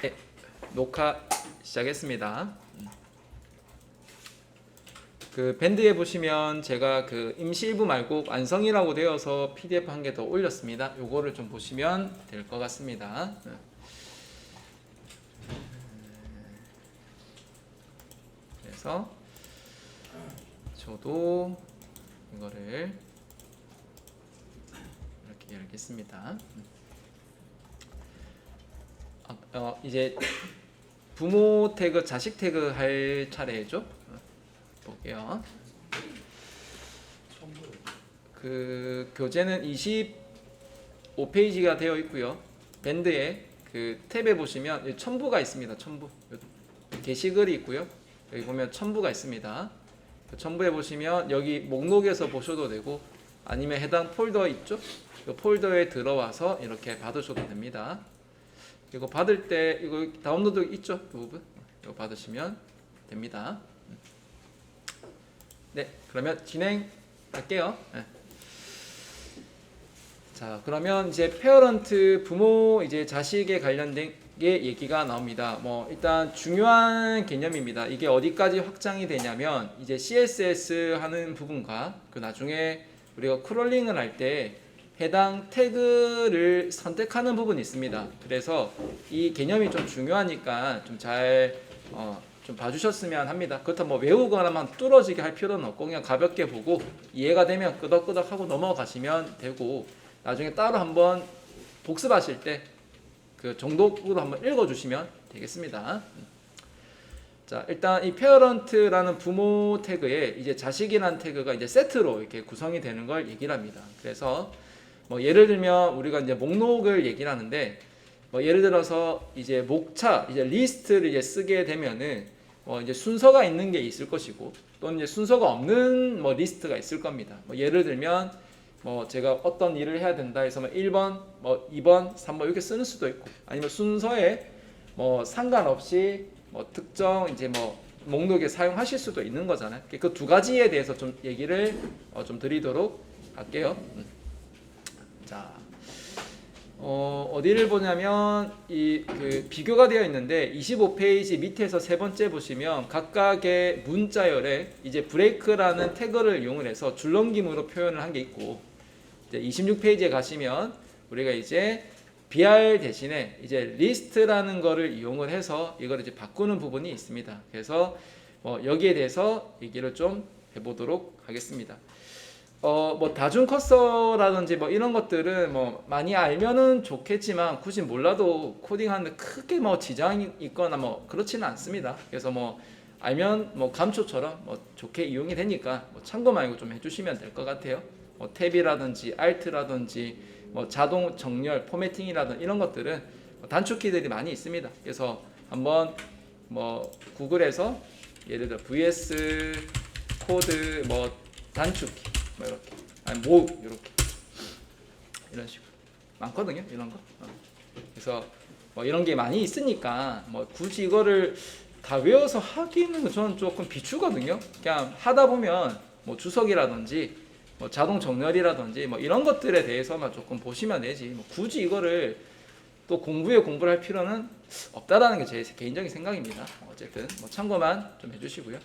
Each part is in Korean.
네, 녹화 시작했습니다. 그 밴드에 보시면 제가 그 임시 일부 말고 완성이라고 되어서 PDF 한 개 더 올렸습니다. 요거를 좀 보시면 될 것 같습니다. 그래서 저도 이거를 이렇게 열겠습니다. 이제 부모 태그, 자식 태그 할 차례죠. 볼게요. 그 교재는 25페이지가 되어 있고요. 밴드에 그 탭에 보시면 첨부가 있습니다. 첨부 게시글이 있고요. 여기 보면 첨부가 있습니다. 그 첨부에 보시면 여기 목록에서 보셔도 되고 아니면 해당 폴더 있죠? 그 폴더에 들어와서 이렇게 받으셔도 됩니다. 이거 받을 때 이거 다운로드 있죠? 그 부분 이거 받으시면 됩니다. 네, 그러면 진행할게요. 네. 자, 그러면 이제 페어런트 부모 이제 자식에 관련된 게 얘기가 나옵니다. 뭐 일단 중요한 개념입니다. 이게 어디까지 확장이 되냐면 이제 CSS 하는 부분과 그 나중에 우리가 크롤링을 할 때 해당 태그를 선택하는 부분이 있습니다. 그래서 이 개념이 좀 중요하니까 좀 잘 좀 봐주셨으면 합니다. 그렇다고 뭐 외우거나만 뚫어지게 할 필요는 없고 그냥 가볍게 보고 이해가 되면 끄덕끄덕 하고 넘어가시면 되고 나중에 따로 한번 복습하실 때 그 정독으로 한번 읽어주시면 되겠습니다. 자, 일단 이 페어런트라는 부모 태그에 이제 자식이라는 태그가 이제 세트로 이렇게 구성이 되는 걸 얘기를 합니다. 그래서 뭐 예를 들면 우리가 이제 목록을 얘기를 하는데 뭐 예를 들어서 이제 목차 이제 리스트를 이제 쓰게 되면은 이제 순서가 있는 게 있을 것이고 또는 이제 순서가 없는 뭐 리스트가 있을 겁니다. 뭐 예를 들면 뭐 제가 어떤 일을 해야 된다 해서 뭐 1번, 뭐 2번, 3번 이렇게 쓰는 수도 있고 아니면 순서에 뭐 상관없이 뭐 특정 이제 뭐 목록에 사용하실 수도 있는 거잖아요. 그 두 가지에 대해서 좀 얘기를 좀 드리도록 할게요. 자, 어디를 보냐면 이 그 비교가 되어 있는데 25페이지 밑에서 세 번째 보시면 각각의 문자열에 이제 브레이크라는 태그를 이용을 해서 줄넘김으로 표현을 한 게 있고 이제 26페이지에 가시면 우리가 이제 BR 대신에 이제 리스트라는 거를 이용을 해서 이걸 이제 바꾸는 부분이 있습니다. 그래서 여기에 대해서 얘기를 좀 해보도록 하겠습니다. 뭐 다중 커서라든지 뭐 이런 것들은 뭐 많이 알면은 좋겠지만 굳이 몰라도 코딩하는데 크게 뭐 지장이 있거나 뭐 그렇지는 않습니다. 그래서 뭐 알면 뭐 감초처럼 뭐 좋게 이용이 되니까 뭐 참고만 이거 좀 해주시면 될 것 같아요. 뭐 탭이라든지 Alt라든지 뭐 자동 정렬, 포매팅이라든지 이런 것들은 단축키들이 많이 있습니다. 그래서 한번 뭐 구글에서 예를 들어 VS 코드 뭐 단축키 뭐 이렇게 아니 뭐 이렇게 이런 식으로 많거든요 이런 거. 그래서 뭐 이런 게 많이 있으니까 뭐 굳이 이거를 다 외워서 하기는 저는 조금 비추거든요. 그냥 하다 보면 뭐 주석이라든지 뭐 자동 정렬이라든지 뭐 이런 것들에 대해서만 조금 보시면 되지 뭐 굳이 이거를 또 공부를 할 필요는 없다라는 게 제 개인적인 생각입니다. 어쨌든 뭐 참고만 좀 해주시고요.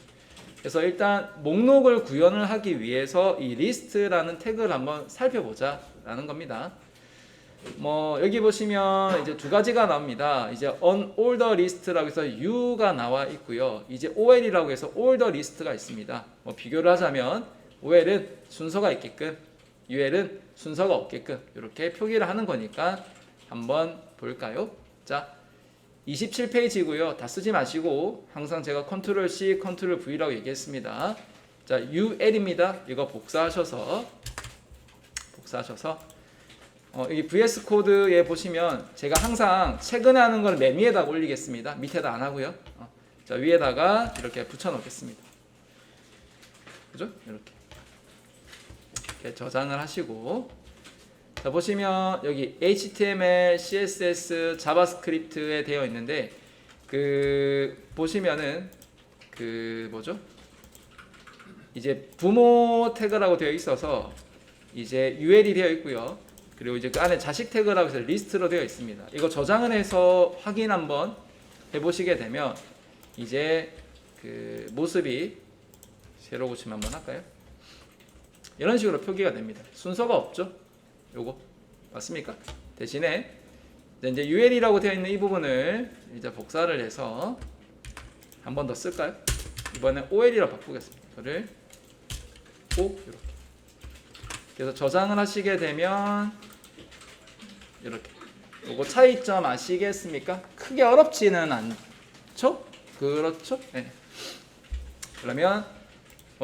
그래서 일단 목록을 구현을 하기 위해서 이 리스트라는 태그를 한번 살펴보자 라는 겁니다. 뭐 여기 보시면 이제 두 가지가 나옵니다. 이제 unorder list라고 해서 U가 나와 있고요. 이제 OL이라고 해서 order list가 있습니다. 뭐 비교를 하자면 OL은 순서가 있게끔 UL은 순서가 없게끔 이렇게 표기를 하는 거니까 한번 볼까요? 자, 27페이지고요. 다 쓰지 마시고 항상 제가 컨트롤 C, 컨트롤 V라고 얘기했습니다. 자, UL입니다. 이거 복사하셔서 여기 VS 코드에 보시면 제가 항상 최근에 하는 걸 맨 위에다가 올리겠습니다. 밑에다 안 하고요. 자, 위에다가 이렇게 붙여 놓겠습니다. 그죠? 이렇게 저장을 하시고 자 보시면 여기 HTML, CSS, 자바스크립트에 되어 있는데 그 보시면은 그 뭐죠? 이제 부모 태그라고 되어 있어서 이제 UL이 되어 있고요. 그리고 이제 그 안에 자식 태그라고 해서 리스트로 되어 있습니다. 이거 저장을 해서 확인 한번 해보시게 되면 이제 그 모습이 세로 고침 한번 할까요? 이런 식으로 표기가 됩니다. 순서가 없죠? 요거 맞습니까? 대신에 이제 UL이라고 되어 있는 이 부분을 이제 복사를 해서 한 번 더 쓸까요? 이번엔 OL이라 바꾸겠습니다. 이거를 O 이렇게. 그래서 저장을 하시게 되면 이렇게. 요거 차이점 아시겠습니까? 크게 어렵지는 않죠? 그렇죠? 네. 그러면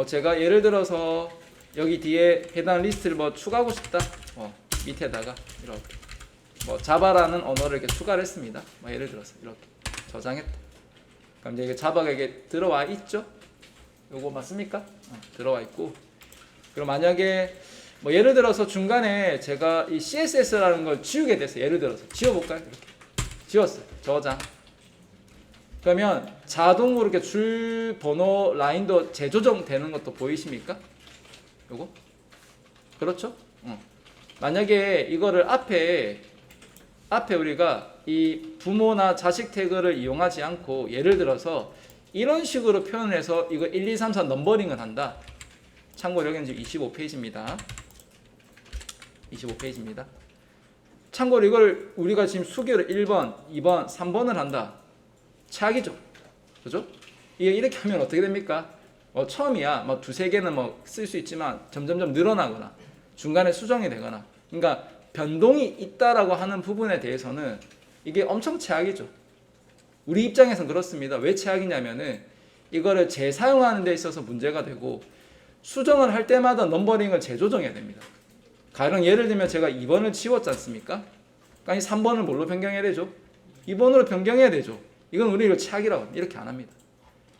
제가 예를 들어서 여기 뒤에 해당 리스트를 뭐 추가하고 싶다. 밑에다가 이렇게 자바라는 언어를 이렇게 추가를 했습니다. 예를 들어서 이렇게 저장했다. 그럼 이제 이게 자바가 이게 들어와 있죠? 요거 맞습니까? 들어와 있고. 그럼 만약에 예를 들어서 중간에 제가 이 CSS라는 걸 지우게 됐어요. 예를 들어서 지워볼까요? 이렇게 지웠어요. 저장. 그러면 자동으로 이렇게 줄 번호 라인도 재조정되는 것도 보이십니까? 요거? 그렇죠? 만약에 이거를 앞에 우리가 이 부모나 자식 태그를 이용하지 않고 예를 들어서 이런 식으로 표현해서 이거 1, 2, 3, 4 넘버링을 한다. 참고로 여기는 지금 25페이지입니다. 25페이지입니다. 참고로 이걸 우리가 지금 수기로 1번, 2번, 3번을 한다. 최악이죠. 그죠? 이게 이렇게 하면 어떻게 됩니까? 처음이야 두세 개는 쓸 수 있지만 점점점 늘어나거나 중간에 수정이 되거나, 그러니까 변동이 있다라고 하는 부분에 대해서는 이게 엄청 최악이죠. 우리 입장에서는 그렇습니다. 왜 최악이냐면은 이거를 재사용하는 데 있어서 문제가 되고 수정을 할 때마다 넘버링을 재조정해야 됩니다. 가령 예를 들면 제가 2번을 지웠지 않습니까? 그러니까 3번을 뭘로 변경해야 되죠? 2번으로 변경해야 되죠. 이건 우리가 최악이라고 합니다. 이렇게 안 합니다.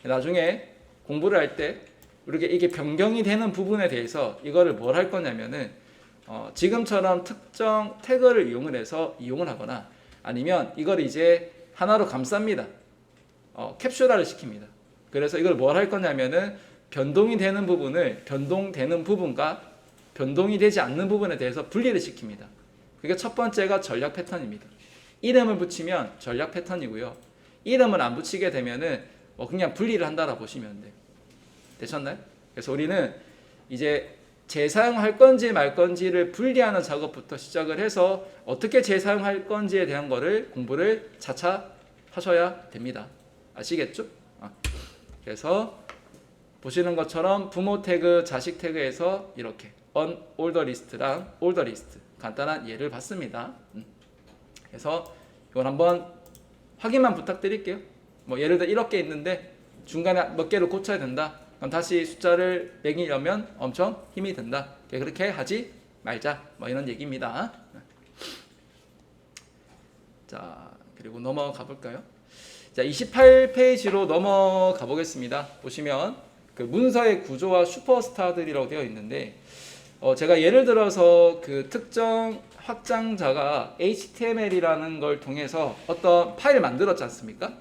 나중에 공부를 할 때 이게 변경이 되는 부분에 대해서 이거를 뭘 할 거냐면은 지금처럼 특정 태그를 이용을 해서 이용을 하거나 아니면 이걸 이제 하나로 감쌉니다. 캡슐화를 시킵니다. 그래서 이걸 뭘 할 거냐면은 변동이 되는 부분을 변동되는 부분과 변동이 되지 않는 부분에 대해서 분리를 시킵니다. 그게 첫 번째가 전략 패턴입니다. 이름을 붙이면 전략 패턴이고요. 이름을 안 붙이게 되면은 그냥 분리를 한다라 보시면 돼요. 되셨나요? 그래서 우리는 이제 재사용할 건지 말 건지를 분리하는 작업부터 시작을 해서 어떻게 재사용할 건지에 대한 거를 공부를 차차 하셔야 됩니다. 아시겠죠? 그래서 보시는 것처럼 부모 태그, 자식 태그에서 이렇게 on order list랑 order list 간단한 예를 봤습니다. 그래서 이건 한번 확인만 부탁드릴게요. 예를 들어 이렇게 있는데 중간에 몇 개를 고쳐야 된다. 그럼 다시 숫자를 매기려면 엄청 힘이 든다. 그렇게 하지 말자. 이런 얘기입니다. 자, 그리고 넘어가 볼까요? 자, 28페이지로 넘어가 보겠습니다. 보시면 그 문서의 구조와 슈퍼스타들이라고 되어 있는데 제가 예를 들어서 그 특정 확장자가 HTML이라는 걸 통해서 어떤 파일을 만들었지 않습니까?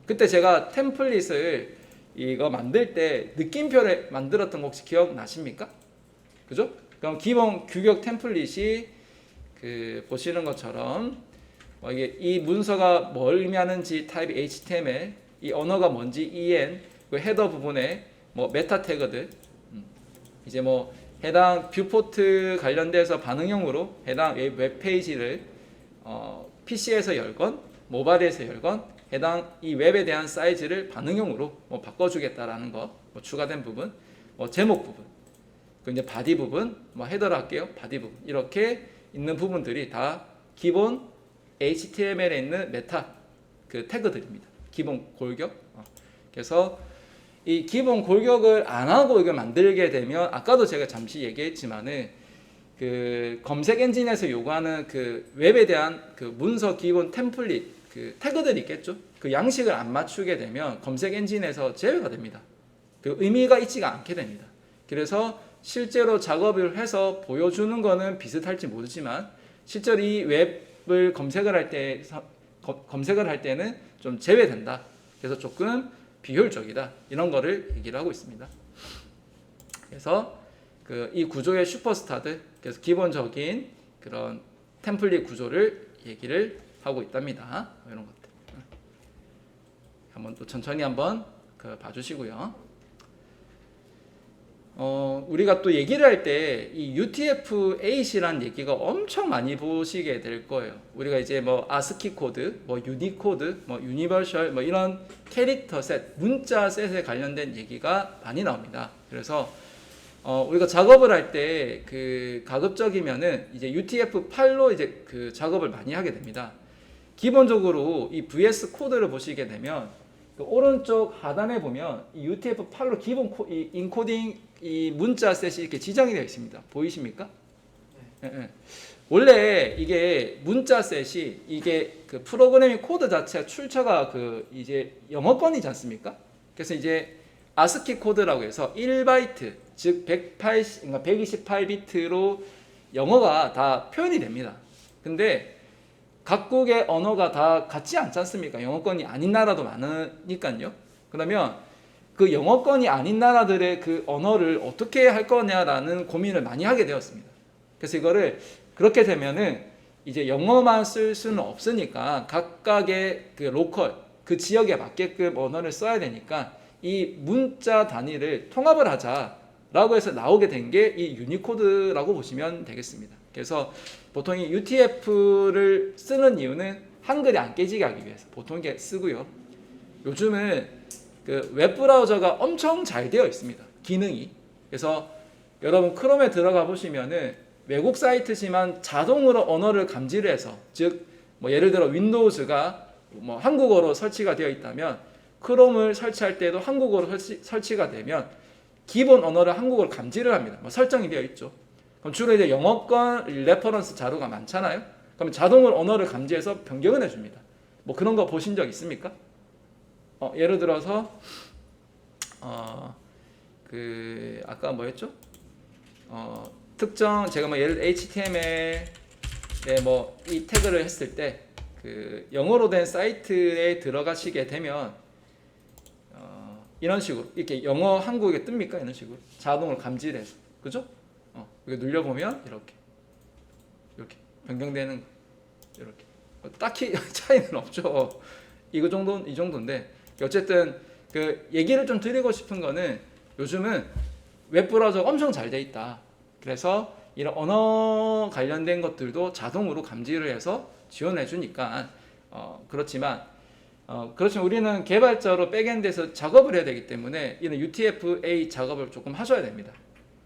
그때 제가 템플릿을 이거 만들 때 느낌표를 만들었던 거 혹시 기억나십니까? 그죠? 그럼 기본 규격 템플릿이 그 보시는 것처럼 이게 이 문서가 뭘 의미하는지 타입이 HTML, 이 언어가 뭔지 EN, 그 헤더 부분에 메타 태그들, 이제 해당 뷰포트 관련돼서 반응형으로 해당 웹페이지를 PC에서 열건 모바일에서 열건 해당 이 웹에 대한 사이즈를 반응형으로 바꿔주겠다라는 거, 추가된 부분, 제목 부분, 그 이제 바디 부분, 헤더를 할게요. 바디 부분 이렇게 있는 부분들이 다 기본 HTML에 있는 메타 그 태그들입니다. 기본 골격. 그래서 이 기본 골격을 안 하고 이걸 만들게 되면 아까도 제가 잠시 얘기했지만은 그 검색 엔진에서 요구하는 그 웹에 대한 그 문서 기본 템플릿 그 태그들이 있겠죠. 그 양식을 안 맞추게 되면 검색 엔진에서 제외가 됩니다. 그 의미가 있지가 않게 됩니다. 그래서 실제로 작업을 해서 보여주는 거는 비슷할지 모르지만 실제로 이 웹을 검색을 할 때는 좀 제외된다. 그래서 조금 비효율적이다. 이런 거를 얘기를 하고 있습니다. 그래서 그 이 구조의 슈퍼스타들, 그래서 기본적인 그런 템플릿 구조를 얘기를 하고 있답니다. 이런 것들. 한번 또 천천히 한번 봐주시고요. 우리가 또 얘기를 할 때 이 UTF-8이라는 얘기가 엄청 많이 보시게 될 거예요. 우리가 이제 뭐 ASCII 코드, 뭐 유니코드, 뭐 유니버셜, 뭐 이런 캐릭터 셋, 문자 셋에 관련된 얘기가 많이 나옵니다. 그래서 우리가 작업을 할 때 가급적이면은 이제 UTF-8로 이제 작업을 많이 하게 됩니다. 기본적으로 이 VS 코드를 보시게 되면 오른쪽 하단에 보면 이 UTF-8로 기본 이 인코딩 이 문자 셋이 이렇게 지정이 되어 있습니다. 보이십니까? 네. 원래 이게 문자 셋이 이게 프로그래밍 코드 자체 출처가 이제 영어권이지 않습니까? 그래서 이제 ASCII 코드라고 해서 1바이트 즉 128비트로 영어가 다 표현이 됩니다. 근데 각국의 언어가 다 같지 않지 않습니까? 영어권이 아닌 나라도 많으니까요. 그러면 그 영어권이 아닌 나라들의 그 언어를 어떻게 할 거냐라는 고민을 많이 하게 되었습니다. 그래서 이거를 그렇게 되면은 이제 영어만 쓸 수는 없으니까 각각의 로컬 그 지역에 맞게끔 언어를 써야 되니까 이 문자 단위를 통합을 하자라고 해서 나오게 된 게 이 유니코드라고 보시면 되겠습니다. 그래서 보통 이 UTF를 쓰는 이유는 한글이 안 깨지게 하기 위해서 보통 이게 쓰고요. 요즘은 웹브라우저가 엄청 잘 되어 있습니다. 기능이. 그래서 여러분 크롬에 들어가 보시면은 외국 사이트지만 자동으로 언어를 감지를 해서 즉 뭐 예를 들어 윈도우즈가 뭐 한국어로 설치가 되어 있다면 크롬을 설치할 때도 한국어로 설치가 되면 기본 언어를 한국어로 감지를 합니다. 뭐 설정이 되어 있죠. 그럼 주로 이제 영어권 레퍼런스 자료가 많잖아요. 그럼 자동으로 언어를 감지해서 변경을 해줍니다. 뭐 그런 거 보신 적 있습니까? 예를 들어서 아까 뭐였죠? 특정 제가 뭐 예를 HTML에 뭐 이 태그를 했을 때 영어로 된 사이트에 들어가시게 되면 이런 식으로 이렇게 영어 한국에 뜹니까? 이런 식으로 자동으로 감지를 해서 그죠? 이거 눌려 보면 이렇게 변경되는 거. 이렇게 딱히 차이는 없죠. 이 정도인데 어쨌든 얘기를 좀 드리고 싶은 거는 요즘은 웹브라우저가 엄청 잘 돼 있다. 그래서 이런 언어 관련된 것들도 자동으로 감지를 해서 지원해 주니까 그렇지만 우리는 개발자로 백엔드에서 작업을 해야 되기 때문에 이런 UTF-8 작업을 조금 하셔야 됩니다.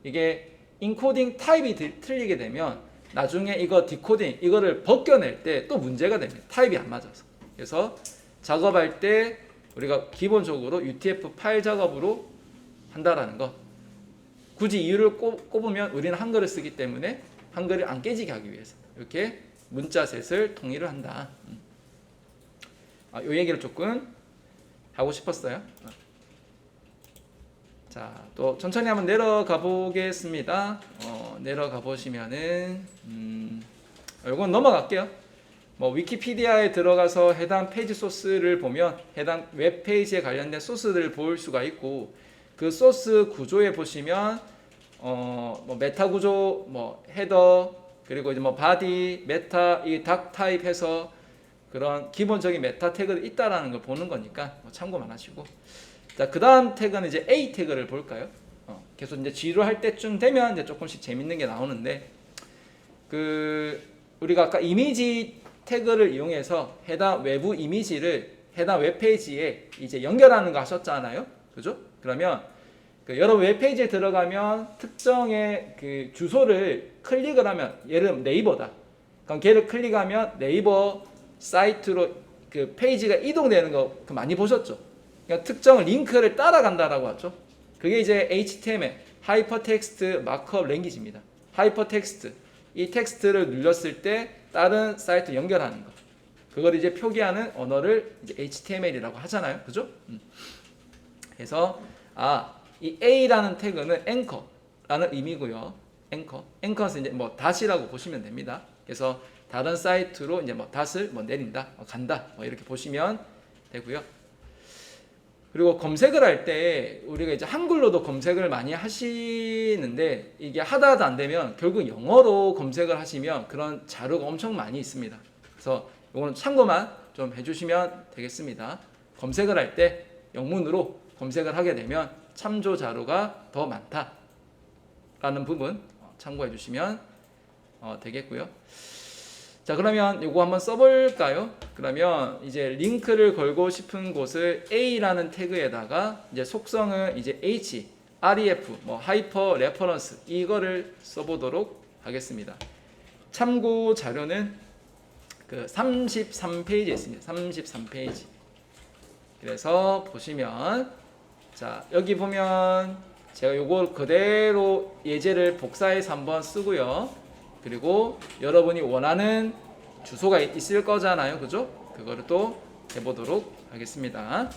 이게 인코딩 타입이 틀리게 되면 나중에 이거 디코딩 이거를 벗겨낼 때 또 문제가 됩니다. 타입이 안 맞아서. 그래서 작업할 때 우리가 기본적으로 UTF-8 작업으로 한다라는 거. 굳이 이유를 꼽으면 우리는 한글을 쓰기 때문에 한글을 안 깨지게 하기 위해서 이렇게 문자 셋을 통일을 한다. 이 얘기를 조금 하고 싶었어요. 자, 또 천천히 한번 내려가 보겠습니다. 내려가 보시면은 이건 넘어갈게요. 뭐 위키피디아에 들어가서 해당 페이지 소스를 보면 해당 웹페이지에 관련된 소스들을 볼 수가 있고 그 소스 구조에 보시면 뭐 메타 구조, 뭐 헤더 그리고 이제 뭐 바디, 메타 이 닥 타입 해서 그런 기본적인 메타 태그가 있다라는 걸 보는 거니까 뭐 참고만 하시고 자, 그 다음 태그는 이제 A 태그를 볼까요? 계속 이제 지루할 때쯤 되면 이제 조금씩 재밌는 게 나오는데 우리가 아까 이미지 태그를 이용해서 해당 외부 이미지를 해당 웹페이지에 이제 연결하는 거 하셨잖아요. 그죠? 그러면 여러분 웹페이지에 들어가면 특정의 주소를 클릭을 하면 예를 들면 네이버다. 그럼 걔를 클릭하면 네이버 사이트로 페이지가 이동되는 거 많이 보셨죠? 그러니까 특정 링크를 따라간다라고 하죠. 그게 이제 HTML, 하이퍼텍스트 마크업 랭귀지입니다. 하이퍼텍스트, 이 텍스트를 눌렀을 때 다른 사이트 연결하는 거. 그걸 이제 표기하는 언어를 이제 HTML이라고 하잖아요. 그죠? 그래서 이 A라는 태그는 앵커라는 의미고요. 앵커는 이제 뭐 닷이라고 보시면 됩니다. 그래서 다른 사이트로 이제 뭐 닷을 뭐 내린다, 간다, 뭐 이렇게 보시면 되고요. 그리고 검색을 할 때 우리가 이제 한글로도 검색을 많이 하시는데 이게 하다 안 되면 결국 영어로 검색을 하시면 그런 자료가 엄청 많이 있습니다. 그래서 이거는 참고만 좀 해주시면 되겠습니다. 검색을 할 때 영문으로 검색을 하게 되면 참조 자료가 더 많다라는 부분 참고해 주시면 되겠고요. 자, 그러면 이거 한번 써볼까요? 그러면 이제 링크를 걸고 싶은 곳을 A라는 태그에다가 이제 속성을 이제 H, REF, 뭐 하이퍼 레퍼런스 이거를 써보도록 하겠습니다. 참고 자료는 그 33페이지에 있습니다. 33페이지. 그래서 보시면 자, 여기 보면 제가 요걸 그대로 예제를 복사해서 한번 쓰고요. 그리고 여러분이 원하는 주소가 있을 거잖아요. 그죠? 그거를 또 해보도록 하겠습니다.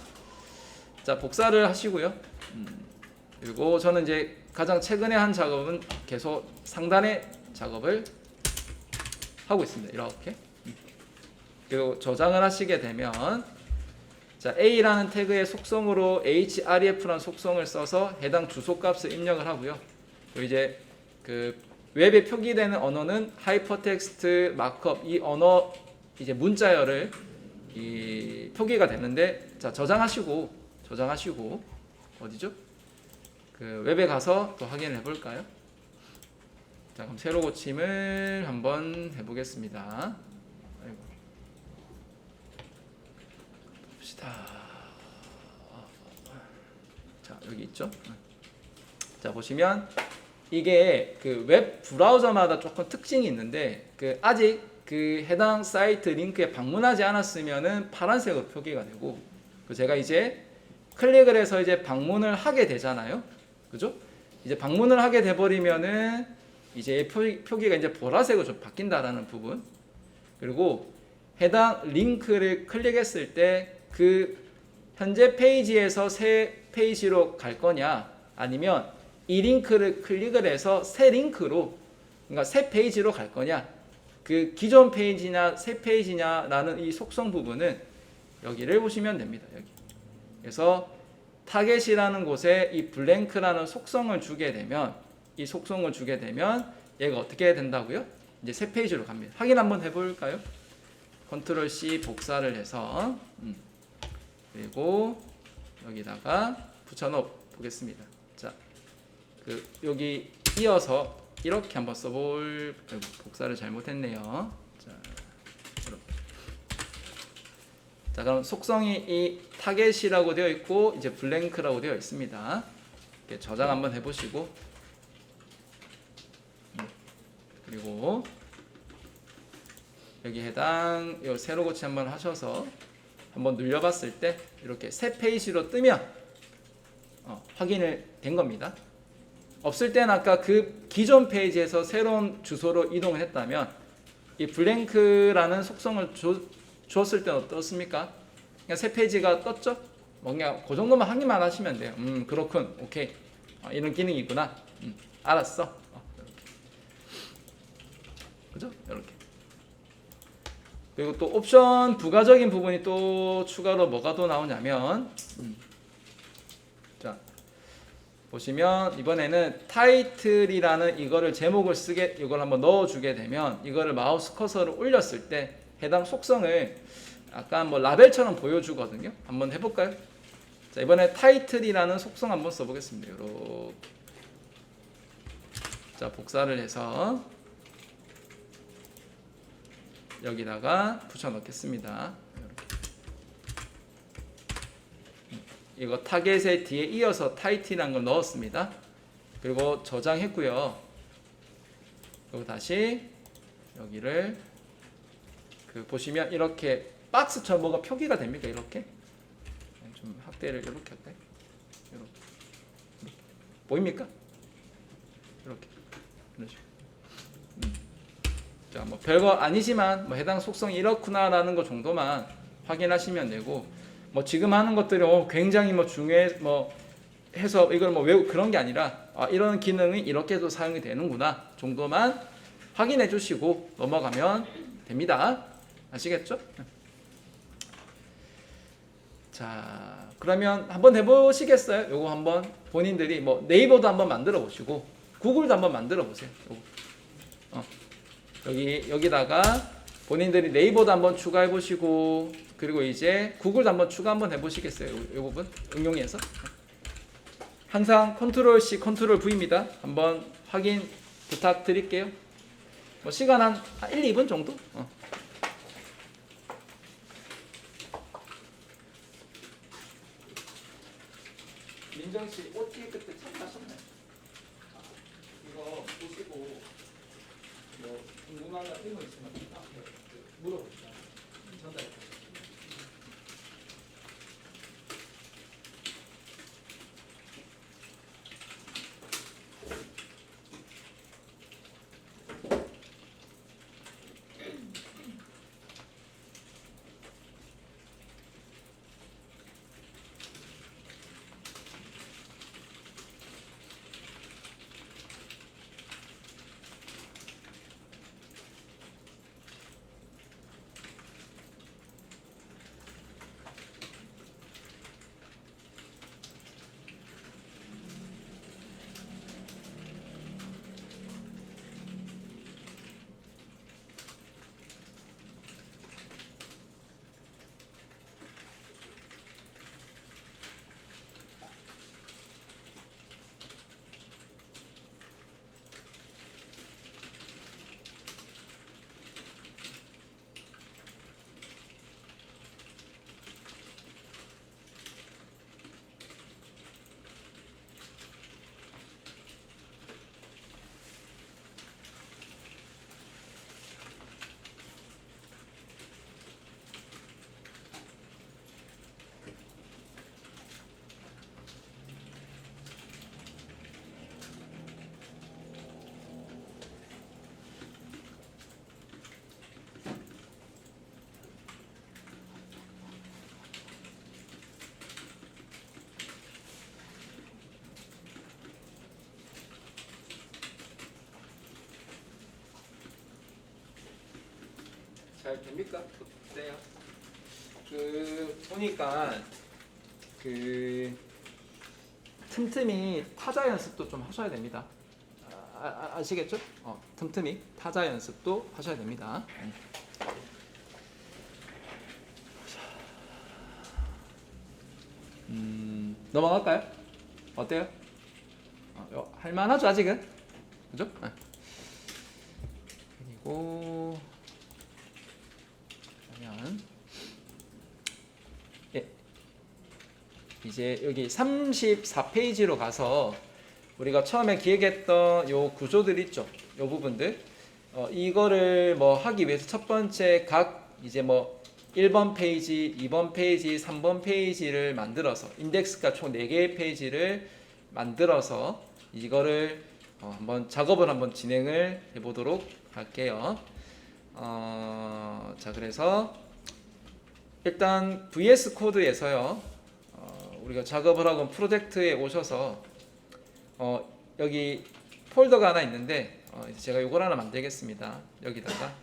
자, 복사를 하시고요. 그리고 저는 이제 가장 최근에 한 작업은 계속 상단에 작업을 하고 있습니다. 이렇게. 그리고 저장을 하시게 되면 자, A라는 태그의 속성으로 href라는 속성을 써서 해당 주소 값을 입력을 하고요. 그리고 이제 그 웹에 표기되는 언어는 하이퍼텍스트 마크업 이 언어 이제 문자열을 이 표기가 되는데 자, 저장하시고 어디죠? 그 웹에 가서 또 확인을 해볼까요? 자, 그럼 새로 고침을 한번 해보겠습니다. 아이고. 봅시다. 자, 여기 있죠? 자, 보시면 이게 그 웹 브라우저마다 조금 특징이 있는데 그 아직 그 해당 사이트 링크에 방문하지 않았으면은 파란색으로 표기가 되고 그 제가 이제 클릭을 해서 이제 방문을 하게 되잖아요. 그죠? 이제 방문을 하게 돼 버리면은 이제 표기가 이제 보라색으로 좀 바뀐다라는 부분. 그리고 해당 링크를 클릭했을 때 그 현재 페이지에서 새 페이지로 갈 거냐 아니면 이 링크를 클릭을 해서 새 링크로 그러니까 새 페이지로 갈 거냐 그 기존 페이지냐 새 페이지냐라는 이 속성 부분은 여기를 보시면 됩니다. 여기. 그래서 타겟이라는 곳에 이 블랭크라는 속성을 주게 되면 이 속성을 주게 되면 얘가 어떻게 된다고요? 이제 새 페이지로 갑니다. 확인 한번 해볼까요? 컨트롤 C 복사를 해서 그리고 여기다가 붙여넣어 보겠습니다. 자, 그 여기 이어서 이렇게 한번 써볼 복사를 잘못했네요. 자, 이렇게. 자, 그럼 속성이 이 타겟이라고 되어 있고 이제 블랭크라고 되어 있습니다. 이렇게 저장 한번 해보시고 그리고 여기 해당 요 세로 고치 한번 하셔서 한번 눌려봤을 때 이렇게 새 페이지로 뜨면 확인을 된 겁니다. 없을 때는 아까 그 기존 페이지에서 새로운 주소로 이동을 했다면 이 블랭크라는 속성을 주었을 때는 어떻습니까? 그냥 새 페이지가 떴죠? 그냥 그 정도만 확인만 하시면 돼요. 그렇군, 오케이, 이런 기능이구나, 알았어. 이렇게. 그죠? 이렇게. 그리고 또 옵션 부가적인 부분이 또 추가로 뭐가 또 나오냐면 자, 보시면 이번에는 타이틀이라는 이거를 제목을 이걸 한번 넣어주게 되면 이거를 마우스 커서를 올렸을 때 해당 속성을 약간 뭐 라벨처럼 보여주거든요. 한번 해볼까요? 자, 이번에 타이틀이라는 속성 한번 써보겠습니다. 이렇게. 자, 복사를 해서 여기다가 붙여 넣겠습니다. 이거 타겟의 뒤에 이어서 타이틀이라는 걸 넣었습니다. 그리고 저장했고요. 그리고 다시 여기를 그 보시면 이렇게 박스처럼 뭐가 표기가 됩니까? 이렇게 좀 확대를 이렇게 할까요? 이렇게. 보입니까? 이렇게 이런 식으로. 자, 뭐 별거 아니지만 뭐 해당 속성이 이렇구나라는 거 정도만 확인하시면 되고 뭐 지금 하는 것들이 굉장히 뭐 중요해 뭐 해서 이걸 뭐 외우 그런 게 아니라 이런 기능이 이렇게도 사용이 되는구나 정도만 확인해 주시고 넘어가면 됩니다. 아시겠죠? 자, 그러면 한번 해보시겠어요? 요거 한번 본인들이 뭐 네이버도 한번 만들어 보시고 구글도 한번 만들어 보세요. 여기다가 본인들이 네이버도 한번 추가해 보시고 그리고 이제 구글도 한번 추가 한번 해 보시겠어요? 이 부분 응용해서 항상 컨트롤 C, 컨트롤 V입니다. 한번 확인 부탁드릴게요. 뭐 시간 한 1, 2분 정도? 민정 씨 OT 그때 참가하셨나요? 이거 보시고 뭐 궁금한 거 이런 거 있으면 앞에 물어보시면 전달해 주세요. 잘 됩니까? 어때요? 보니까 틈틈이 타자 연습도 좀 하셔야 됩니다. 아시겠죠? 틈틈이 타자 연습도 하셔야 됩니다. 넘어갈까요? 어때요? 할만하죠 아직은? 그죠? 그리고 그러면 이제 여기 34페이지로 가서 우리가 처음에 기획했던 요 구조들 있죠? 요 부분들 이거를 뭐 하기 위해서 첫 번째 각 이제 뭐 1번 페이지, 2번 페이지, 3번 페이지를 만들어서 인덱스가 총 4개의 페이지를 만들어서 이거를 한번 작업을 한번 진행을 해보도록 할게요. 자 그래서 일단 VS 코드에서요 우리가 작업을 하고 프로젝트에 오셔서 여기 폴더가 하나 있는데 제가 요걸 하나 만들겠습니다. 여기다가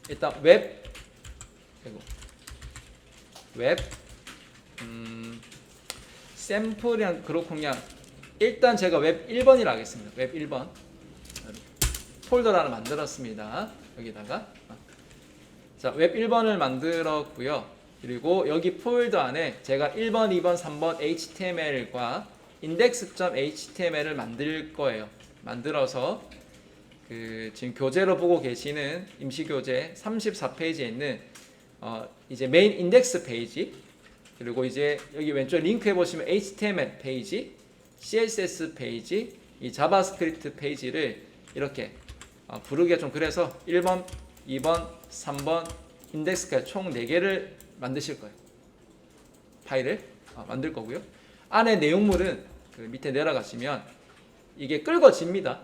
일단 웹 샘플이랑 그렇군요. 일단 제가 웹 1번이라 하겠습니다. 웹 1번 폴더를 하나 만들었습니다. 여기다가 자, 웹 1번을 만들었고요. 그리고 여기 폴더 안에 제가 1번, 2번, 3번 HTML과 index.html을 만들 거예요. 만들어서 지금 교재로 보고 계시는 임시교재 34페이지에 있는 이제 메인 인덱스 페이지 그리고 이제 여기 왼쪽 링크에 보시면 HTML 페이지, CSS 페이지, 이 자바스크립트 페이지를 이렇게 부르기가 좀 그래서 1번, 2번, 3번 인덱스까지 총 4개를 만드실 거예요. 파일을 만들 거고요. 안에 내용물은 그 밑에 내려가시면 이게 긁어집니다.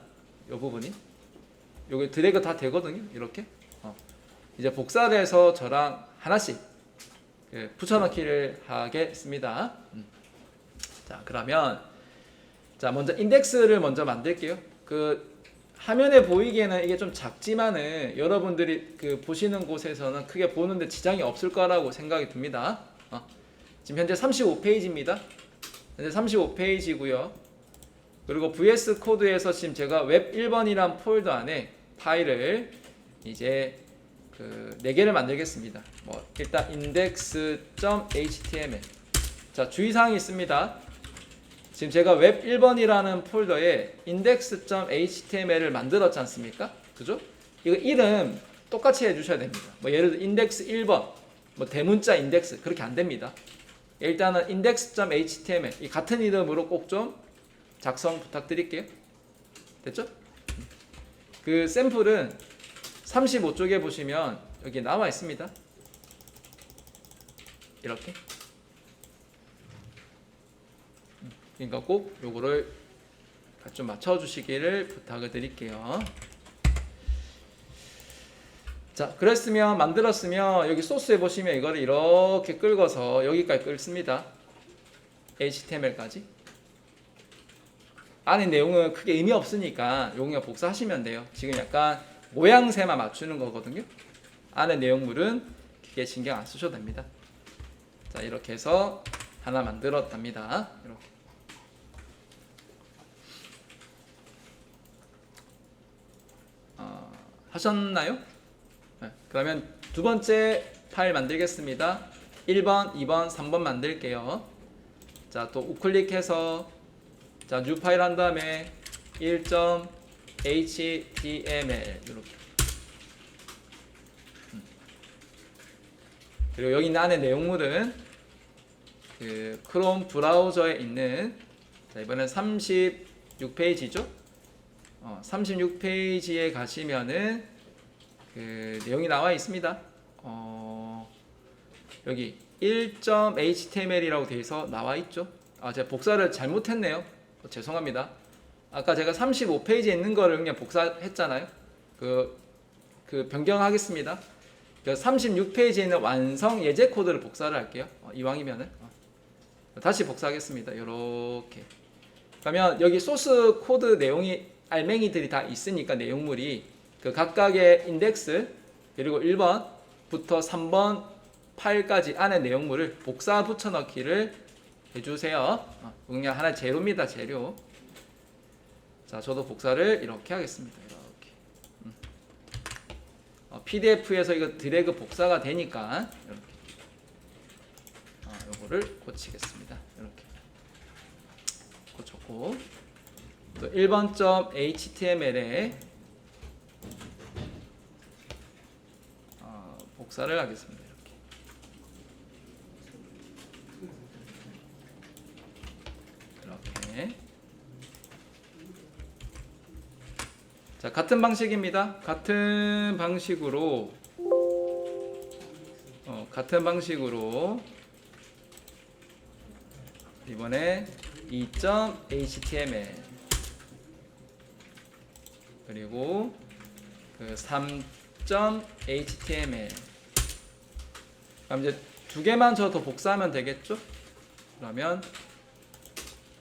이 부분이 여기 드래그 다 되거든요. 이렇게 이제 복사를 해서 저랑 하나씩 붙여넣기를 하겠습니다. 자 그러면 자 먼저 인덱스를 먼저 만들게요. 화면에 보이기에는 이게 좀 작지만은 여러분들이 보시는 곳에서는 크게 보는데 지장이 없을 거라고 생각이 듭니다. 지금 현재 35페이지입니다. 현재 35페이지고요. 그리고 VS 코드에서 지금 제가 웹 1번이란 폴더 안에 파일을 이제 그 4개를 만들겠습니다. 뭐 일단 index.html. 자, 주의사항이 있습니다. 지금 제가 웹 1번이라는 폴더에 index.html을 만들었지 않습니까? 그죠? 이거 이름 똑같이 해주셔야 됩니다. 뭐 예를 들어 index 1번, 뭐 대문자 인덱스 그렇게 안 됩니다. 일단은 index.html 이 같은 이름으로 꼭 좀 작성 부탁드릴게요. 됐죠? 그 샘플은 35쪽에 보시면 여기 나와 있습니다. 이렇게. 그러니까 꼭 요거를 좀 맞춰주시기를 부탁을 드릴게요. 자, 그랬으면 만들었으면 여기 소스에 보시면 이거를 이렇게 끌고서 여기까지 끌습니다. HTML까지. 안에 내용은 크게 의미 없으니까 용량 복사하시면 돼요. 지금 약간 모양새만 맞추는 거거든요. 안에 내용물은 크게 신경 안 쓰셔도 됩니다. 자, 이렇게 해서 하나 만들었답니다. 이렇게. 하셨나요? 네, 그러면 두 번째 파일 만들겠습니다. 1번, 2번, 3번 만들게요. 자, 또 우클릭해서 자, 뉴 파일 한 다음에 1.html 이렇게. 그리고 여기 있는 안에 내용물은 그 크롬 브라우저에 있는 자, 이번엔 36페이지죠. 36페이지에 가시면은 그 내용이 나와 있습니다. 여기 1.html이라고 되어 있어 나와 있죠. 제가 복사를 잘못했네요. 죄송합니다. 아까 제가 35페이지에 있는 거를 그냥 복사했잖아요. 그 변경하겠습니다. 36페이지에 있는 완성 예제 코드를 복사를 할게요. 이왕이면은 다시 복사하겠습니다. 요렇게. 그러면 여기 소스 코드 내용이 알맹이들이 다 있으니까 내용물이 그 각각의 인덱스 그리고 1번부터 3번 파일까지 안에 내용물을 복사 붙여넣기를 해주세요. 그냥 하나 재료입니다. 재료. 자, 저도 복사를 이렇게 하겠습니다. 이렇게. PDF에서 이거 드래그 복사가 되니까 이렇게. 요거를 고치겠습니다. 이렇게. 고쳤고. 또 1번.html에 복사를 하겠습니다. 이렇게. 자, 같은 방식입니다. 같은 방식으로 이번에 2.html 그리고 그 3.html 그럼 이제 두 개만 저 더 복사하면 되겠죠? 그러면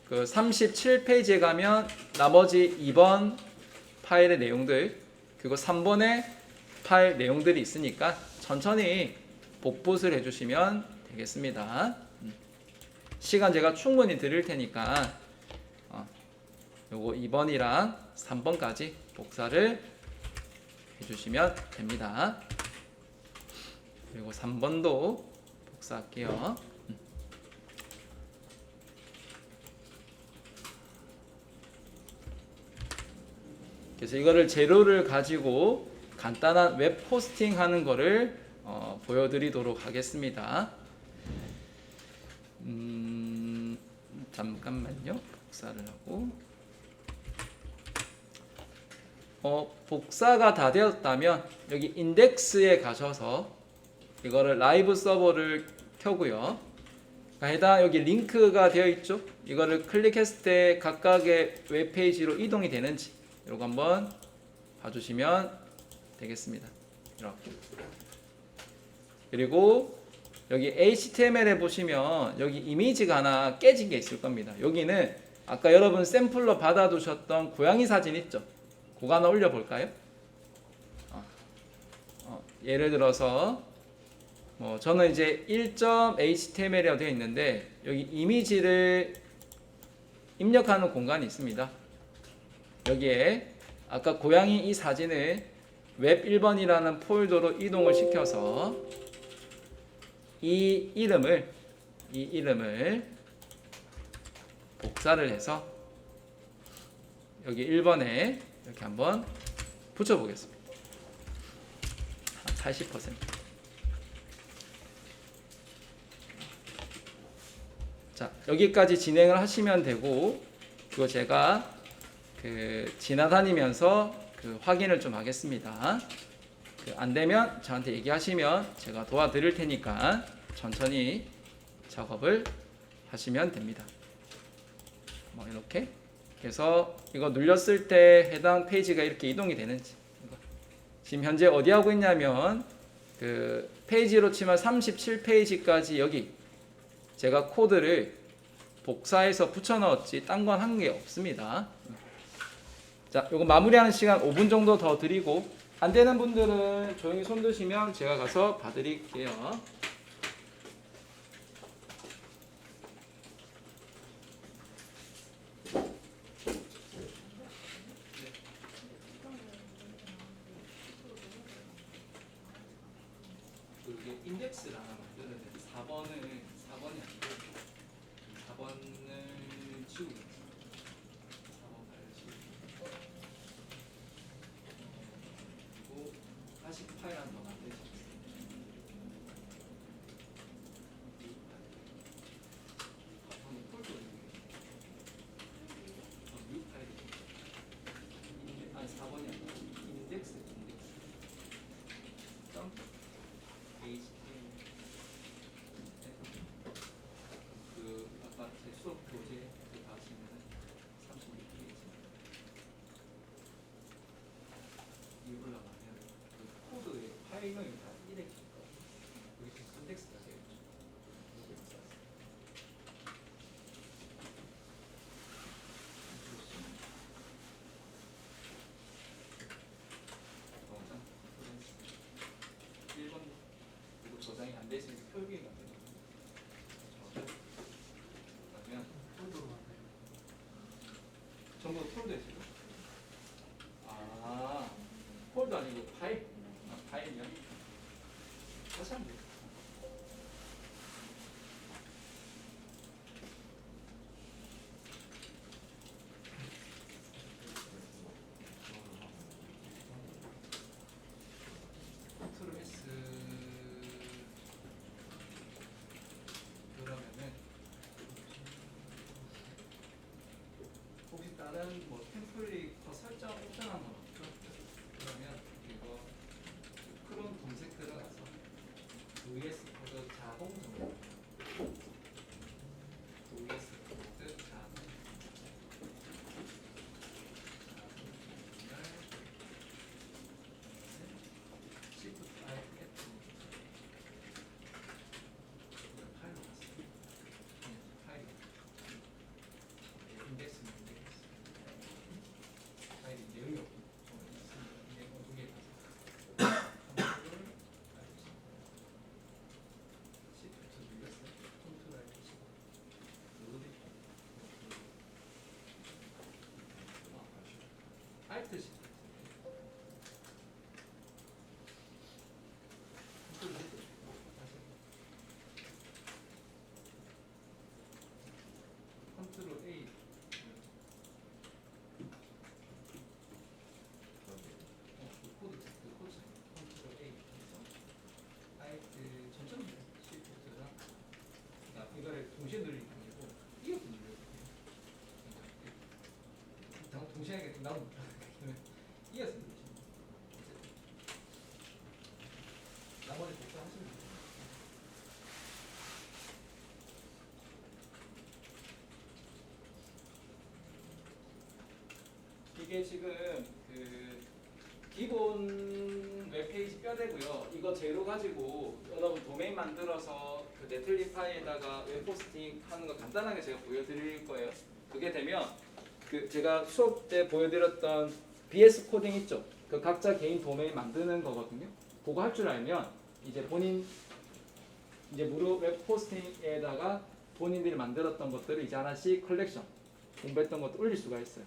그 37페이지에 가면 나머지 2번 파일의 내용들 그리고 3번의 파일 내용들이 있으니까 천천히 복붙을 해주시면 되겠습니다. 시간 제가 충분히 드릴 테니까 요거 2번이랑 3번까지 복사를 해주시면 됩니다. 그리고 3번도 복사할게요. 그래서 이거를 재료를 가지고 간단한 웹 호스팅 하는 거를 보여드리도록 하겠습니다. 잠깐만요. 복사를 하고 복사가 다 되었다면 여기 인덱스에 가셔서 이거를 라이브 서버를 켜고요. 해당 여기 링크가 되어 있죠. 이거를 클릭했을 때 각각의 웹페이지로 이동이 되는지 이거 한번 봐주시면 되겠습니다. 이렇게. 그리고 여기 HTML에 보시면 여기 이미지가 하나 깨진 게 있을 겁니다. 여기는 아까 여러분 샘플로 받아두셨던 고양이 사진 있죠? 그거 하나 올려볼까요? 예를 들어서 뭐 저는 이제 1.html이라고 되어 있는데 여기 이미지를 입력하는 공간이 있습니다. 여기에 아까 고양이 이 사진을 웹 1번이라는 폴더로 이동을 시켜서 이 이름을 복사를 해서 여기 1번에 이렇게 한번 붙여보겠습니다. 80%. 자, 여기까지 진행을 하시면 되고, 그거 제가 지나다니면서 확인을 좀 하겠습니다. 안 되면 저한테 얘기하시면 제가 도와드릴 테니까 천천히 작업을 하시면 됩니다. 뭐 이렇게. 그래서 이거 눌렸을 때 해당 페이지가 이렇게 이동이 되는지. 지금 현재 어디 하고 있냐면 페이지로 치면 37페이지까지 여기 제가 코드를 복사해서 붙여 넣었지 딴 건 한 게 없습니다. 자, 요거 마무리하는 시간 5분 정도 더 드리고, 안 되는 분들은 조용히 손 드시면 제가 가서 봐드릴게요. 이게 인덱스를 하나 만드는데 4번이 아니고 4번을 지우고 있어요. 4번 파일을 지우고 그리고 다시 파일 하나 더 만들죠. 뉴 파일이 아니 4번이 아니고 인덱스 점프 아까 제 수업 교재 봐시면 36페이지 이 올라가면 코드의 파일명이 다 이렇게 있거든요. 여기 컨텍스트가 되어 있죠. 그리고 저장이 안 돼 있으니까 표기가 안 되거든요. 그러면 전부 폴더에 지금 폴더 아니고 파일. 파일이요? 다시 하면 돼요. 컨트롤 S 그러면은 혹시 다른 뭐 템플릿 더 설정 옵션한 건 없죠? 그러면 이거 크롬 검색 들어가서 VS 코드 자동 정보 VS 코드 자동 Shift F 파일로 갔어요. 파일 인덱스는 인덱스 파일이 내용이 없고 이게 두개 가서 Shift 눌렀어요. 컨트롤 Alt Shift 컨트롤 A 코드 컨트롤 A 해서 Alt 천천히 Shift랑 이거를 동시에 누르는 게 아니고 이어서 눌러요. 동시에 하니까 나도 못하는 이어서 누르시면 나머지 복사하시면 돼요. 이게 지금 기본 웹페이지 뼈대고요. 이거 재료 가지고 여러분 도메인 만들어서 네틀리파이에다가 웹호스팅 하는 거 간단하게 제가 보여드릴 거예요. 그게 되면 제가 수업 때 보여드렸던 BS 코딩 있죠? 그 각자 개인 도메인 만드는 거거든요. 그거 할 줄 알면 이제 본인 이제 무료 웹호스팅에다가 본인들이 만들었던 것들을 이제 하나씩 컬렉션 공부했던 것도 올릴 수가 있어요.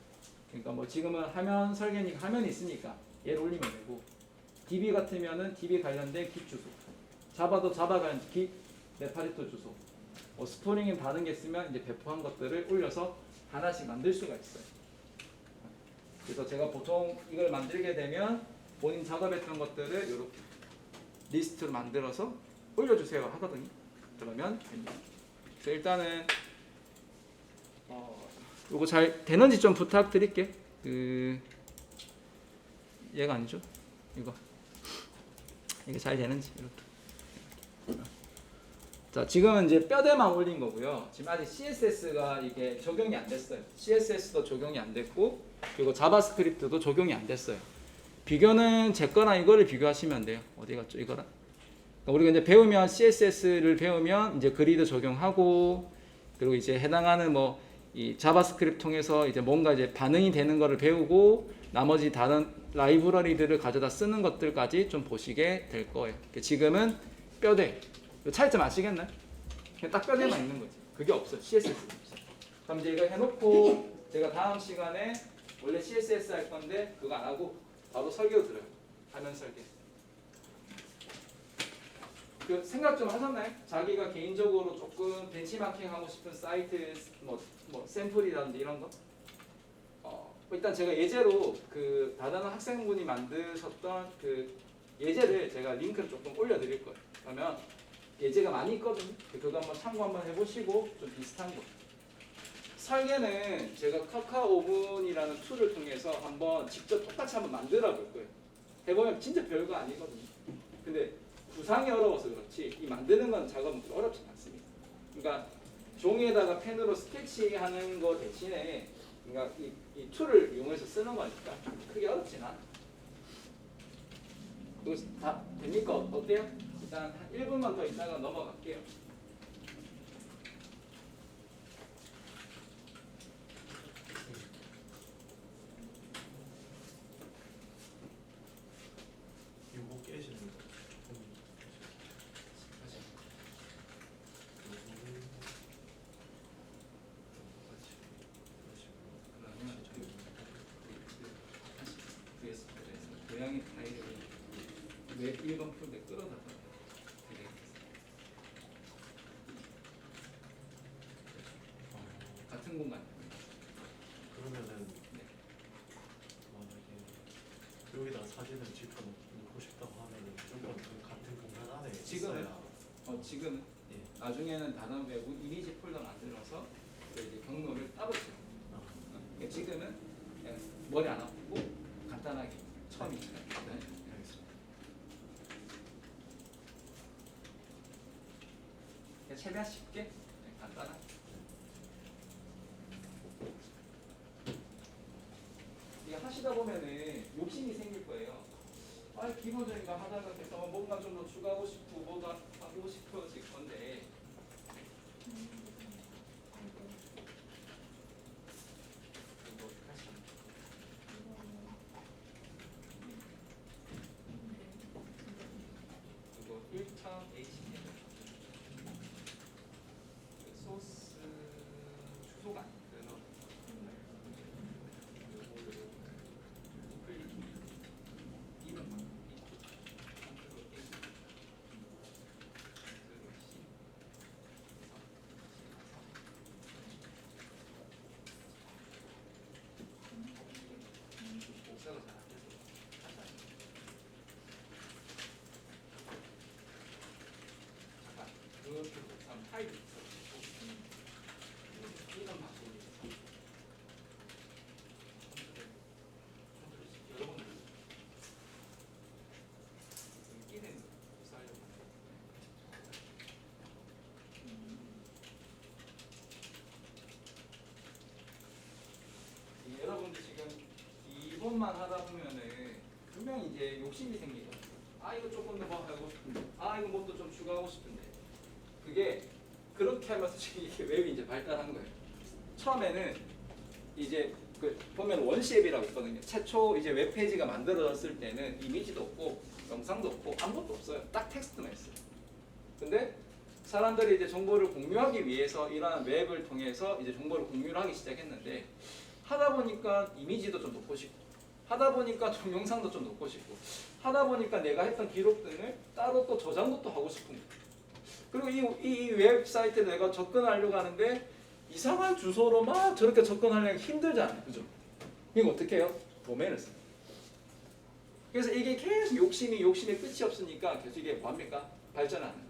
그러니까 뭐 지금은 화면 설계니까 화면이 있으니까 얘를 올리면 되고 DB 같으면은 DB 관련된 깃 주소. 자바도 자바 관련 깃 레파리토 주소. 스프링인 다른 게 있으면 이제 배포한 것들을 올려서 하나씩 만들 수가 있어요. 그래서 제가 보통 이걸 만들게 되면 본인 작업했던 것들을 이렇게 리스트로 만들어서 올려주세요 하거든요. 그러면 됩니다. 그래서 일단은 이거 잘 되는지 좀 부탁드릴게. 얘가 아니죠? 이게 잘 되는지 이렇게. 자, 지금은 이제 뼈대만 올린 거고요. 지금 아직 CSS가 이게 적용이 안 됐어요. CSS도 적용이 안 됐고, 그리고 자바스크립트도 적용이 안 됐어요. 비교는 제 거랑 이거를 비교하시면 돼요. 어디 갔죠? 이거랑. 그러니까 우리가 이제 배우면 CSS를 배우면 이제 그리드 적용하고, 그리고 이제 해당하는 뭐 이 자바스크립트 통해서 이제 뭔가 이제 반응이 되는 거를 배우고, 나머지 다른 라이브러리들을 가져다 쓰는 것들까지 좀 보시게 될 거예요. 지금은 뼈대. 차이점 아시겠나요? 그냥 딱 뼈대만 있는 거지. 그게 없어요. CSS. 그럼 이제 이거 해놓고 제가 다음 시간에 원래 CSS 할 건데 그거 안 하고 바로 설계로 들어요. 화면 설계. 그 생각 좀 하셨나요? 자기가 개인적으로 조금 벤치마킹 하고 싶은 사이트 뭐 샘플이라든지 이런 거? 일단 제가 예제로 그 다단원 학생분이 만드셨던 그 예제를 제가 링크를 조금 올려드릴 거예요. 그러면 예제가 많이 있거든요. 그거 한번 참고 한번 해보시고 좀 비슷한 거. 설계는 제가 카카오븐이라는 툴을 통해서 한번 직접 똑같이 한번 만들어 볼 거예요. 해보면 진짜 별거 아니거든요. 근데 구상이 어려워서 그렇지 이 만드는 건 작업은 어렵지 않습니다. 그러니까 종이에다가 펜으로 스케치하는 거 대신에 그러니까 이 툴을 이용해서 쓰는 거니까 크게 어렵진 않아. 이거 다 됩니까? 어때요? 일단 한 1분만 더 있다가 넘어갈게요. 요거 깨지는 거. 고양이 파일을 왜 1번 프로그램에 끌어다가 같은 공간. 그러면은 네. 만약에 여기다 사진을 직접 넣고 싶다고 하면은 무조건 그 같은 공간 안에 지금은? 있어야. 지금 예. 나중에는 단원 외부 이미지 폴더 만들어서 이제 경로를 따로줘요. 그러니까 지금은 그냥 머리 안 아프고 간단하게 처음이니까. 네. 알겠습니다. 그냥 최대한 쉽게 간단하게. 이게 하시다 보면은 욕심이 생길 거예요. 기본적인 거 하다가 계속 뭔가 좀 더 추가하고 싶고 뭐가 하고 싶어질 건데. 이거 1차 HTML 소스 주소가 그래서 이름만 복사가 잘 안 돼서 잠깐 그렇게 복사하면 파일이 있어. 이런 방법이 있어. 여러분들 끼는 복사하려고 여러분들 지금 2번만 하다 보면은 분명히 이제 욕심이 생기거든요. 이거 조금 더 뭐 하고 싶은데, 이거 뭐 또 좀 추가하고 싶은데, 그게 그렇게 하면서 지금 이게 웹이 이제 발달한 거예요. 처음에는 이제 그 보면 원시앱이라고 있거든요. 최초 이제 웹페이지가 만들어졌을 때는 이미지도 없고 영상도 없고 아무것도 없어요. 딱 텍스트만 있어요. 근데 사람들이 이제 정보를 공유하기 위해서 이러한 웹을 통해서 이제 정보를 공유를 하기 시작했는데 하다 보니까 이미지도 좀 넣고 싶고 하다 보니까 동영상도 좀 넣고 싶고 하다 보니까 내가 했던 기록들을 따로 또 저장도 또 하고 싶은 거예요. 그리고 이 웹사이트에 내가 접근하려고 하는데 이상한 주소로 막 저렇게 접근하려면 힘들잖아요. 그죠? 이거 어떻게 해요? 도메인을 써요. 그래서 이게 계속 욕심이 끝이 없으니까 계속 이게 뭡니까? 발전하는 거예요.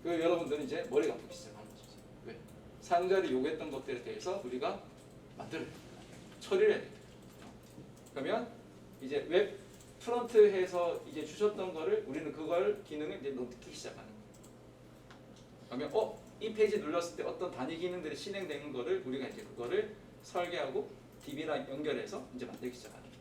그 여러분들은 이제 머리가 아프기 시작하는 거죠. 왜? 사용자들이 요구했던 것들에 대해서 우리가 만들어야 돼요. 처리를 해야 돼요. 그러면 이제 웹 프론트에서 이제 주셨던 거를 우리는 그걸 기능을 이제 넣기 시작하는 거예요. 그러면 이 페이지 눌렀을 때 어떤 단위 기능들이 실행되는 거를 우리가 이제 그거를 설계하고 DB랑 연결해서 이제 만들기 시작하는 거예요.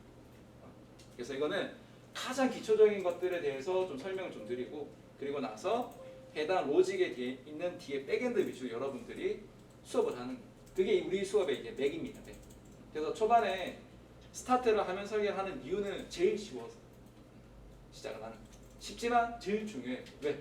그래서 이거는 가장 기초적인 것들에 대해서 좀 설명을 좀 드리고 그리고 나서 해당 로직에 있는 뒤에 백엔드 위주로 여러분들이 수업을 하는 거예요. 그게 우리 수업의 이제 맥입니다. 맥. 그래서 초반에 스타트를 하면 설계를 하는 이유는 제일 쉬워서 시작을 하는 거예요. 쉽지만 제일 중요해요. 왜?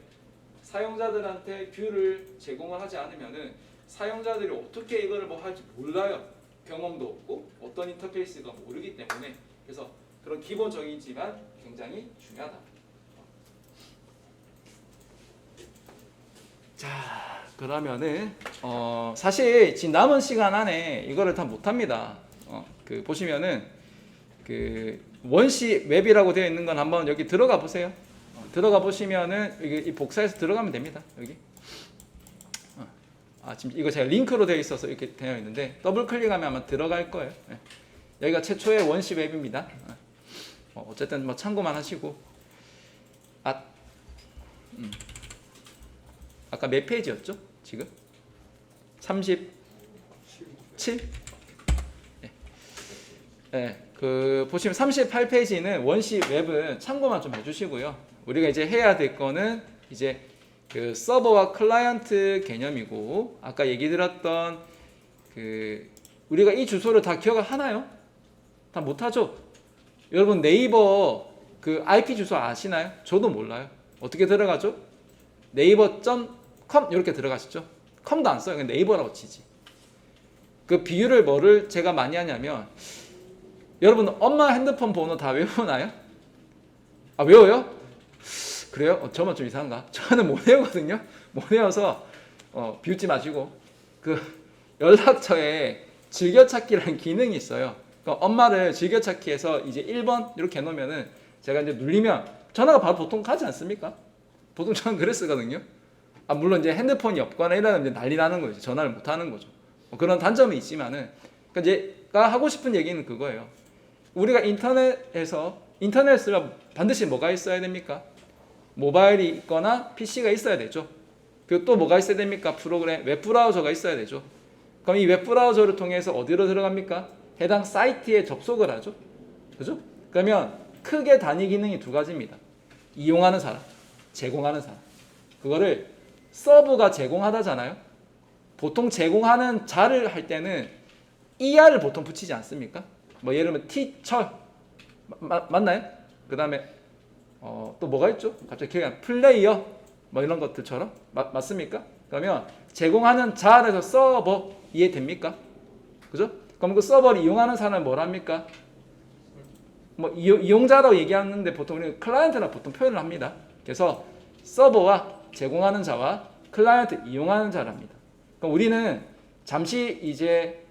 사용자들한테 뷰를 제공을 하지 않으면은 사용자들이 어떻게 이거를 뭐 할지 몰라요. 경험도 없고 어떤 인터페이스가 모르기 때문에 그래서 그런 기본적이지만 굉장히 중요하다. 자, 그러면은 사실 지금 남은 시간 안에 이거를 다 못합니다. 그 보시면은 그 원시 웹이라고 되어 있는 건 한번 여기 들어가 보세요. 들어가 보시면은 이 복사해서 들어가면 됩니다. 여기. 지금 이거 제가 링크로 되어 있어서 이렇게 되어 있는데 더블 클릭하면 아마 들어갈 거예요. 여기가 최초의 원시 웹입니다. 어쨌든 뭐 참고만 하시고. 아까 몇 페이지였죠? 지금? 37? 그 보시면 38페이지는 원시 웹은 참고만 좀 해주시고요. 우리가 이제 해야 될 거는 이제 그 서버와 클라이언트 개념이고 아까 얘기 드렸던 그 우리가 이 주소를 다 기억을 하나요? 다 못하죠? 여러분 네이버 그 IP 주소 아시나요? 저도 몰라요. 어떻게 들어가죠? 네이버.com 이렇게 들어가시죠? 컴도 안 써요. 그냥 네이버라고 치지. 그 비율을 뭐를 제가 많이 하냐면 여러분 엄마 핸드폰 번호 다 외우나요? 외워요? 그래요? 저만 좀 이상한가? 저는 못 외우거든요. 못 외워서 비웃지 마시고 그 연락처에 즐겨찾기라는 기능이 있어요. 그러니까 엄마를 즐겨찾기해서 이제 1번 이렇게 해놓으면은 제가 이제 눌리면 전화가 바로 보통 가지 않습니까? 보통 저는 그래 쓰거든요. 물론 이제 핸드폰이 없거나 이러면 이제 난리 나는 거죠. 전화를 못 하는 거죠. 그런 단점이 있지만은 그러니까 제가 하고 싶은 얘기는 그거예요. 우리가 인터넷을 반드시 뭐가 있어야 됩니까? 모바일이 있거나 PC가 있어야 되죠. 그리고 또 뭐가 있어야 됩니까? 프로그램, 웹브라우저가 있어야 되죠. 그럼 이 웹브라우저를 통해서 어디로 들어갑니까? 해당 사이트에 접속을 하죠. 그죠? 그러면 크게 단위 기능이 두 가지입니다. 이용하는 사람, 제공하는 사람. 그거를 서브가 제공하다잖아요. 보통 제공하는 자를 할 때는 ER을 보통 붙이지 않습니까? 뭐 예를 들면 티처 맞나요? 그 다음에 또 뭐가 있죠? 갑자기 기억이 안 나요. 플레이어 뭐 이런 것들처럼 맞습니까? 그러면 제공하는 자에서 서버 이해됩니까? 그죠? 그럼 그 서버를 이용하는 사람은 뭐랍니까? 뭐 이용자라고 얘기하는데 보통 우리는 클라이언트라 보통 표현을 합니다. 그래서 서버와 제공하는 자와 클라이언트 이용하는 자랍니다. 그럼 우리는 잠시 이제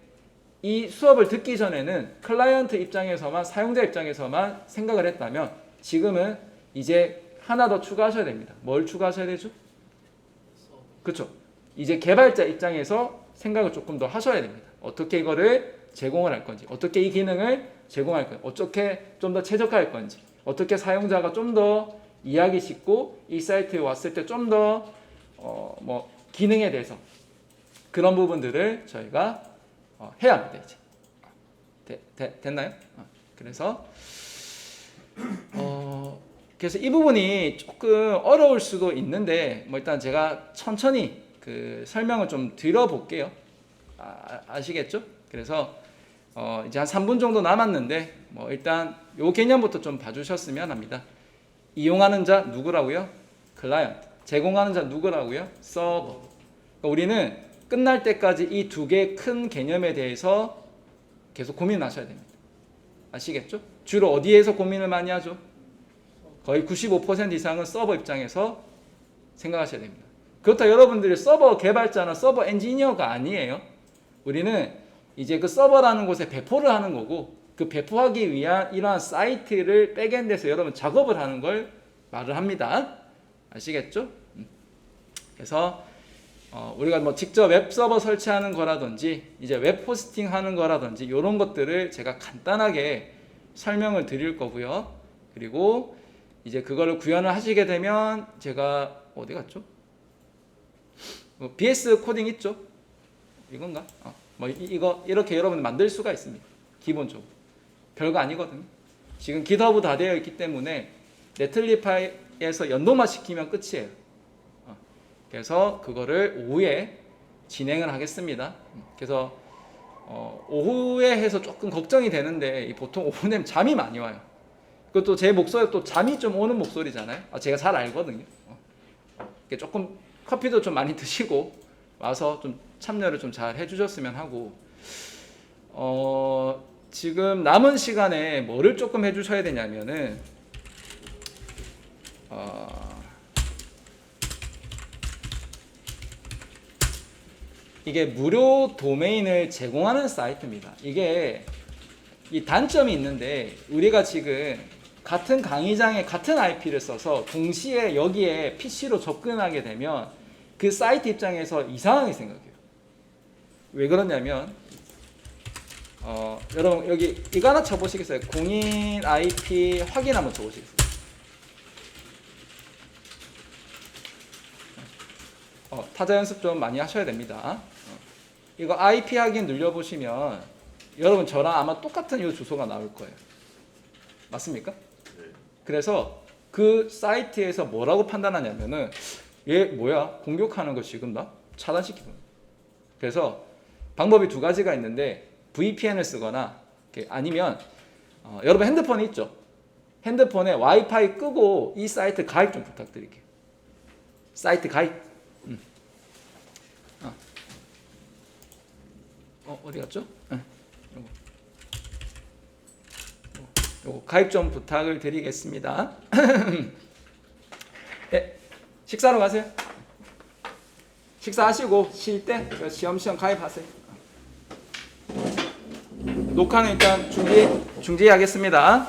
이 수업을 듣기 전에는 클라이언트 입장에서만 사용자 입장에서만 생각을 했다면 지금은 이제 하나 더 추가하셔야 됩니다. 뭘 추가하셔야 되죠? 그렇죠. 이제 개발자 입장에서 생각을 조금 더 하셔야 됩니다. 어떻게 이거를 제공을 할 건지, 어떻게 이 기능을 제공할 건지, 어떻게 좀 더 최적화할 건지, 어떻게 사용자가 좀 더 이해하기 쉽고 이 사이트에 왔을 때 좀 더 뭐 기능에 대해서 그런 부분들을 저희가 해야 합니다. 이제 됐나요? 그래서 그래서 이 부분이 조금 어려울 수도 있는데 뭐 일단 제가 천천히 그 설명을 좀 드려볼게요. 아시겠죠? 그래서 이제 한 3분 정도 남았는데 뭐 일단 요 개념부터 좀 봐주셨으면 합니다. 이용하는 자 누구라고요? 클라이언트. 제공하는 자 누구라고요? 서버. 그러니까 우리는 끝날 때까지 이 두 개의 큰 개념에 대해서 계속 고민하셔야 됩니다. 아시겠죠? 주로 어디에서 고민을 많이 하죠? 거의 95% 이상은 서버 입장에서 생각하셔야 됩니다. 그렇다 여러분들이 서버 개발자나 서버 엔지니어가 아니에요. 우리는 이제 그 서버라는 곳에 배포를 하는 거고 그 배포하기 위한 이러한 사이트를 백엔드에서 여러분 작업을 하는 걸 말을 합니다. 아시겠죠? 그래서 우리가 뭐 직접 웹 서버 설치하는 거라든지 이제 웹 호스팅 하는 거라든지 이런 것들을 제가 간단하게 설명을 드릴 거고요. 그리고 이제 그거를 구현을 하시게 되면 제가 어디 갔죠? BS 코딩 있죠? 이건가? 뭐 이거 이렇게 여러분 만들 수가 있습니다. 기본적으로 별거 아니거든요. 지금 GitHub 다 되어 있기 때문에 네틀리파이에서 연동만 시키면 끝이에요. 그래서 그거를 오후에 진행을 하겠습니다. 그래서 오후에 해서 조금 걱정이 되는데 보통 오후 되면 잠이 많이 와요. 그것도 제 목소리 또 잠이 좀 오는 목소리잖아요. 제가 잘 알거든요. 조금 커피도 좀 많이 드시고 와서 좀 참여를 좀 잘 해주셨으면 하고 지금 남은 시간에 뭐를 조금 해주셔야 되냐면은 이게 무료 도메인을 제공하는 사이트입니다. 이게 이 단점이 있는데 우리가 지금 같은 강의장에 같은 IP를 써서 동시에 여기에 PC로 접근하게 되면 그 사이트 입장에서 이상하게 생각해요. 왜 그러냐면 여러분 여기 이거 하나 쳐보시겠어요? 공인 IP 확인 한번 쳐보시겠어요? 타자 연습 좀 많이 하셔야 됩니다. 이거 IP 확인 눌러보시면 여러분 저랑 아마 똑같은 이 주소가 나올 거예요. 맞습니까? 네. 그래서 그 사이트에서 뭐라고 판단하냐면은 얘 뭐야? 공격하는 거 지금 나? 차단시키고. 그래서 방법이 두 가지가 있는데 VPN을 쓰거나 아니면 여러분 핸드폰이 있죠? 핸드폰에 와이파이 끄고 이 사이트 가입 좀 부탁드릴게요. 사이트 가입. 어디 갔죠? 요거 가입 좀 부탁을 드리겠습니다. 네, 식사로 가세요. 식사하시고 쉴 때 시험시험 가입하세요. 녹화는 일단 중지하겠습니다.